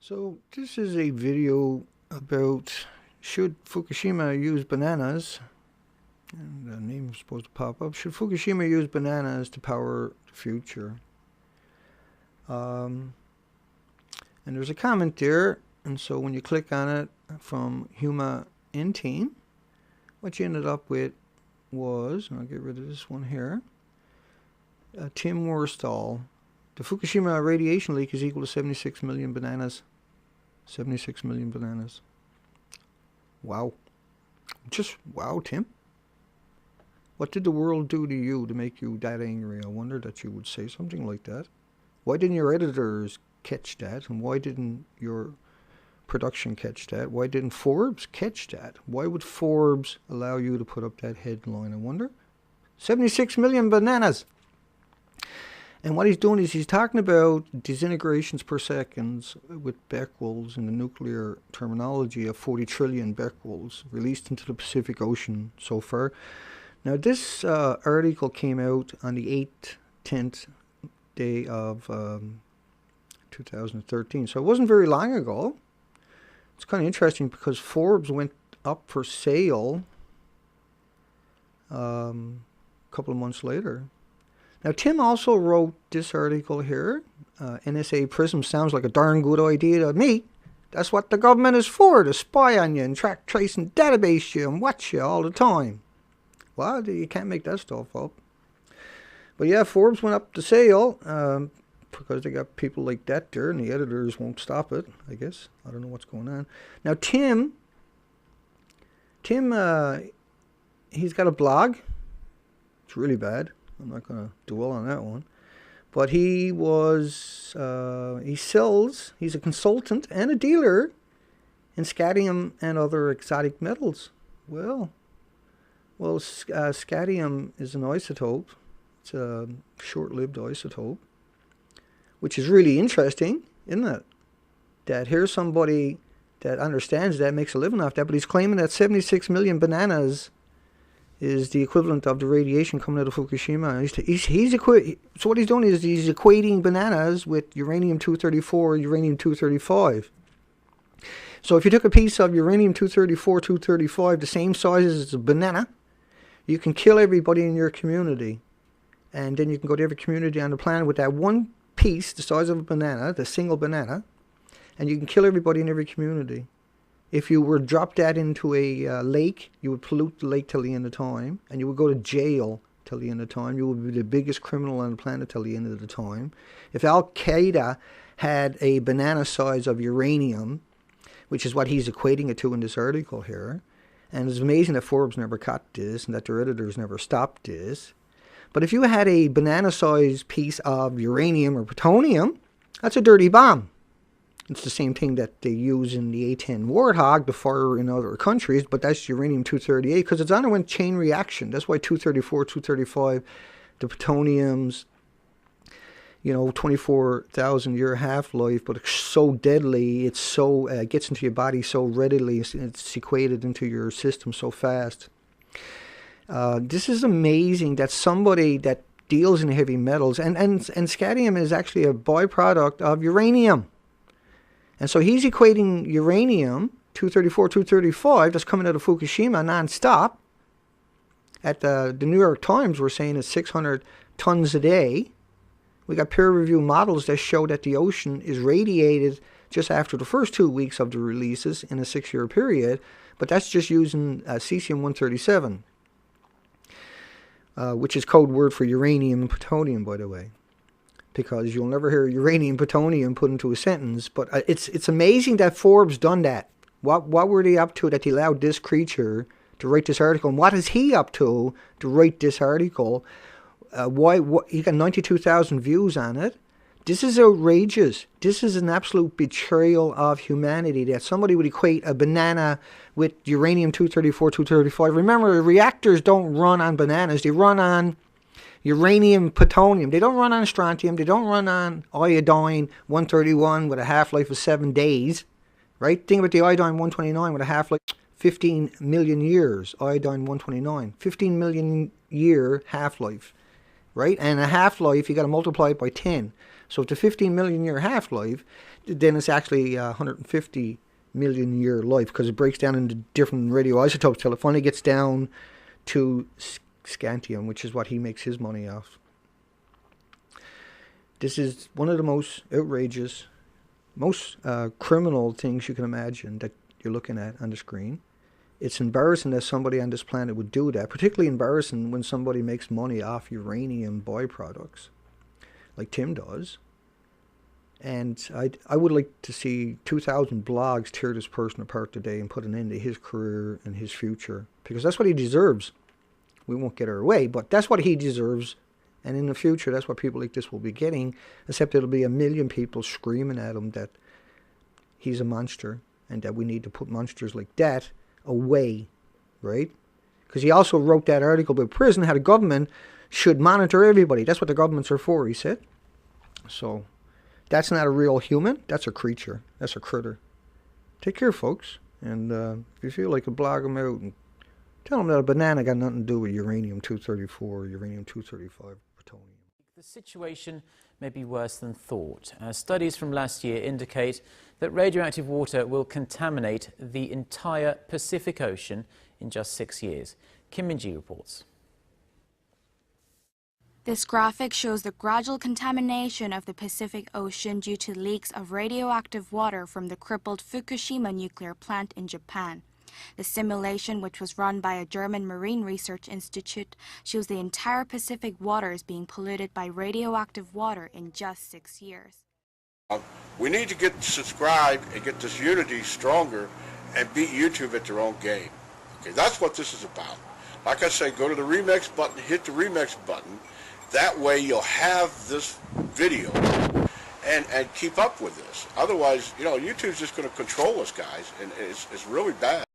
So this is a video about should Fukushima use bananas, and the name is supposed to pop up. Should Fukushima use bananas to power the future? And there's a comment there, and so when you click on it from Huma in Team, what you ended up with was, and I'll get rid of this one here, Tim Worstall. The Fukushima radiation leak is equal to 76 million bananas. 76 million bananas. Wow. Just wow, Tim. What did the world do to you to make you that angry? I wonder that you would say something like that. Why didn't your editors catch that? And why didn't your production catch that? Why didn't Forbes catch that? Why would Forbes allow you to put up that headline? I wonder. 76 million bananas. And what he's doing is he's talking about disintegrations per second with becquerels in the nuclear terminology of 40 trillion becquerels released into the Pacific Ocean so far. Now this article came out on the 10th day of 2013, so it wasn't very long ago. It's kind of interesting because Forbes went up for sale a couple of months later. Now, Tim also wrote this article here. NSA PRISM sounds like a darn good idea to me. That's what the government is for, to spy on you and track, trace, and database you and watch you all the time. Well, you can't make that stuff up. But yeah, Forbes went up the sale because they got people like that there, and the editors won't stop it, I guess. I don't know what's going on. Now, Tim, he's got a blog. It's really bad. I'm not going to dwell on that one. But he's a consultant and a dealer in scadium and other exotic metals. Well, scadium is an isotope. It's a short-lived isotope, which is really interesting, isn't it? That here's somebody that understands that, makes a living off that, but he's claiming that 76 million bananas is the equivalent of the radiation coming out of Fukushima. So what he's doing is he's equating bananas with uranium-234, uranium-235. So if you took a piece of uranium-234, 235, the same size as a banana, you can kill everybody in your community. And then you can go to every community on the planet with that one piece, the size of a banana, the single banana, and you can kill everybody in every community. If you were to drop that into a lake, you would pollute the lake till the end of time, and you would go to jail till the end of time. You would be the biggest criminal on the planet till the end of the time. If Al-Qaeda had a banana size of uranium, which is what he's equating it to in this article here, and it's amazing that Forbes never caught this and that their editors never stopped this. But if you had a banana-sized piece of uranium or plutonium, that's a dirty bomb. It's the same thing that they use in the A-10 Warthog to fire in other countries, but that's uranium-238 because it's underwent chain reaction. That's why 234, 235, the plutoniums, 24,000-year half-life, but it's so deadly, it's so gets into your body so readily, it's equated into your system so fast. This is amazing that somebody that deals in heavy metals, and scadium is actually a byproduct of uranium. And so he's equating uranium, 234, 235, that's coming out of Fukushima non-stop. At the New York Times, we're saying it's 600 tons a day. We got peer-reviewed models that show that the ocean is radiated just after the first 2 weeks of the releases in a 6-year period, but that's just using cesium-137, which is code word for uranium and plutonium, by the way, because you'll never hear uranium plutonium put into a sentence. But it's amazing that Forbes done that. What were they up to that they allowed this creature to write this article? And what is he up to write this article? He got 92,000 views on it. This is outrageous. This is an absolute betrayal of humanity that somebody would equate a banana with uranium-234, 235. Remember, reactors don't run on bananas. They run on uranium, plutonium. They don't run on strontium. They don't run on iodine-131 with a half-life of 7 days, right? Think about the iodine-129 with a half-life 15 million years. Iodine-129, 15 million year half-life, right? And a half-life, you got to multiply it by 10. So if it's a 15 million year half-life, then it's actually 150 million year life, because it breaks down into different radioisotopes till it finally gets down to scantium, which is what he makes his money off. This is one of the most outrageous, most criminal things you can imagine that you're looking at on the screen. It's embarrassing that somebody on this planet would do that, particularly embarrassing when somebody makes money off uranium byproducts, like Tim does. And I would like to see 2,000 blogs tear this person apart today and put an end to his career and his future, because that's what he deserves. We won't get our way, but that's what he deserves. And in the future, that's what people like this will be getting, except it'll be a million people screaming at him that he's a monster and that we need to put monsters like that away, right? Because he also wrote that article about prison, how the government should monitor everybody. That's what the governments are for, he said. So that's not a real human. That's a creature. That's a critter. Take care, folks. And if you feel like to blog them out and tell them that a banana got nothing to do with uranium-234 or uranium-235 plutonium. The situation may be worse than thought. Studies from last year indicate that radioactive water will contaminate the entire Pacific Ocean in just 6 years. Kim Min-ji reports. This graphic shows the gradual contamination of the Pacific Ocean due to leaks of radioactive water from the crippled Fukushima nuclear plant in Japan. The simulation, which was run by a German marine research institute, shows the entire Pacific waters being polluted by radioactive water in just 6 years. We need to get subscribed and get this unity stronger and beat YouTube at their own game. Okay, that's what this is about. Like I say, go to the remix button, hit the remix button. That way you'll have this video and keep up with this. Otherwise, you know, YouTube's just going to control us, guys, and it's really bad.